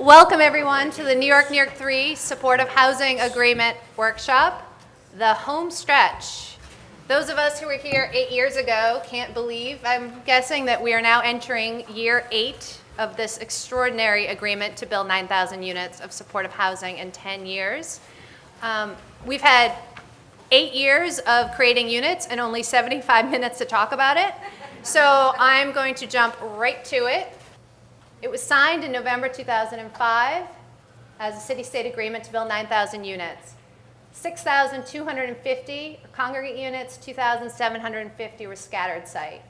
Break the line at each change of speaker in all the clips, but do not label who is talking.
Welcome everyone to the New York 3 Supportive Housing Agreement Workshop, the home stretch. Those of us who were here 8 years ago can't believe, I'm guessing, that we are now entering year 8 of this extraordinary agreement to build 9,000 units of supportive housing in 10 years. We've had 8 years of creating units and only 75 minutes to talk about it. So I'm going to jump right to it. It was signed in November 2005 as a city-state agreement to build 9,000 units. 6,250 are congregate units, 2,750 were scattered site.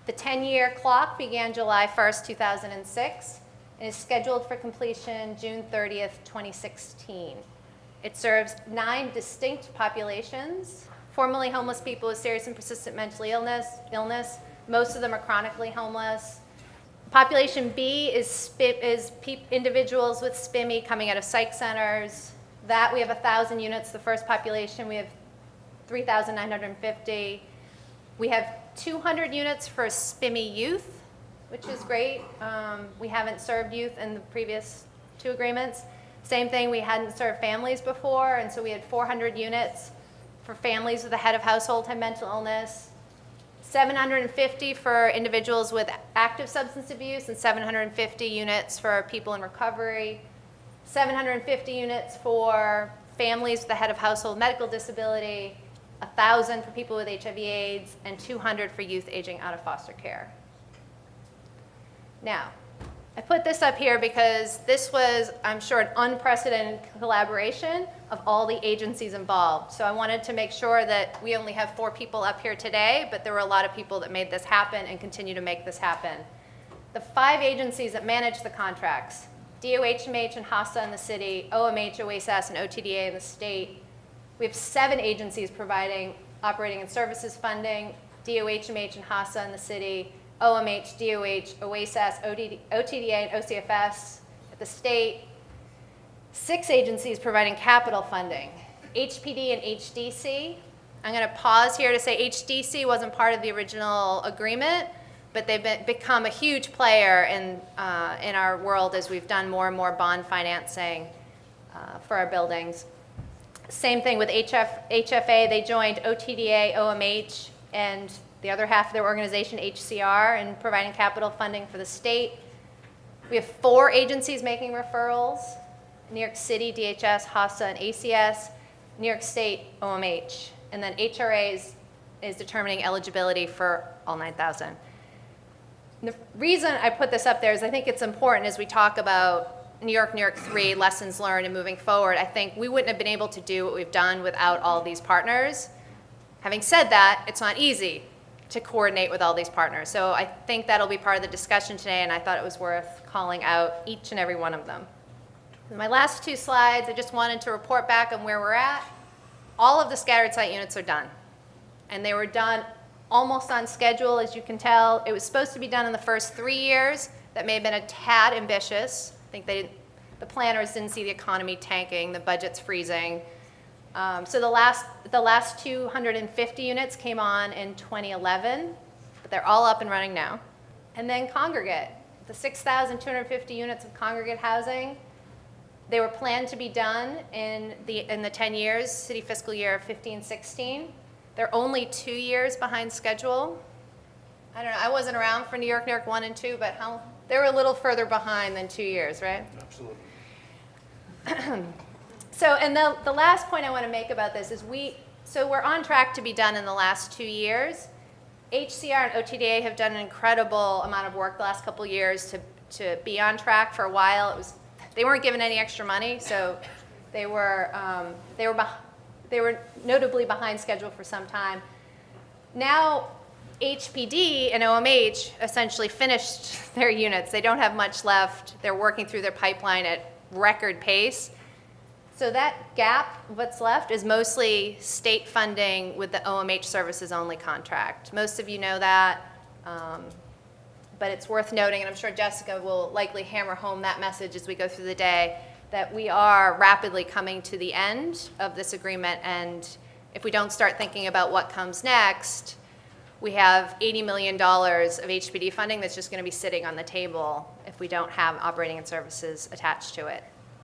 The 10-year clock began July 1st, 2006, and is scheduled for completion June 30th, 2016. It serves 9 distinct populations: formerly homeless people with serious and persistent mental illness. Most of them are chronically homeless. Population B is individuals with SPIMI coming out of psych centers. That we have 1,000 units. The first population, we have 3,950. We have 200 units for SPIMI youth, which is great. We haven't served youth in the previous 2 agreements. Same thing, we hadn't served families before, and so we had 400 units for families with a head of household had mental illness. 750 for individuals with active substance abuse, and 750 units for people in recovery. 750 units for families with a head of household medical disability, 1,000 for people with HIV/AIDS, and 200 for youth aging out of foster care. Now, I put this up here because this was, I'm sure, an unprecedented collaboration of all the agencies involved. So I wanted to make sure that we only have 4 people up here today, but there were a lot of people that made this happen and continue to make this happen. The 5 agencies that manage the contracts: DOHMH and HASA in the city, OMH, OASAS, and OTDA in the state. We have 7 agencies providing operating and services funding: DOHMH and HASA in the city, OMH, DOH, OASAS, OTDA, and OCFS at the state. 6 agencies providing capital funding: HPD and HDC. I'm going to pause here to say HDC wasn't part of the original agreement, but they've become a huge player in our world as we've done more and more bond financing for our buildings. Same thing with HFA. They joined OTDA, OMH, and the other half of their organization, HCR, in providing capital funding for the state. We have 4 agencies making referrals: New York City, DHS, HASA, and ACS, New York State, OMH, and then HRA is determining eligibility for all 9,000. The reason I put this up there is I think it's important as we talk about New York 3, lessons learned, and moving forward. I think we wouldn't have been able to do what we've done without all these partners. Having said that, it's not easy to coordinate with all these partners. So I think that'll be part of the discussion today, and I thought it was worth calling out each and every one of them. In my last 2 slides, I just wanted to report back on where we're at. All of the scattered site units are done, and they were done almost on schedule, as you can tell. It was supposed to be done in the first 3 years. That may have been a tad ambitious. I think the planners didn't see the economy tanking, the budget's freezing. So the last 250 units came on in 2011, but they're all up and running now. And then congregate, the 6,250 units of congregate housing, they were planned to be done in the 10 years, city fiscal year 15-16. They're only 2 years behind schedule. I don't know, I wasn't around for New York 1 and 2, but they were a little further behind than 2 years, right?
Absolutely.
So, and the last point I want to make about this is we're on track to be done in the last 2 years. HCR and OTDA have done an incredible amount of work the last couple years to be on track. For a while, they weren't given any extra money, so they were notably behind schedule for some time. Now, HPD and OMH essentially finished their units. They don't have much left. They're working through their pipeline at record pace. So that gap, what's left, is mostly state funding with the OMH services only contract. Most of you know that, but it's worth noting, and I'm sure Jessica will likely hammer home that message as we go through the day, that we are rapidly coming to the end of this agreement, and if we don't start thinking about what comes next, we have $80 million of HPD funding that's just going to be sitting on the table if we don't have operating and services attached to it.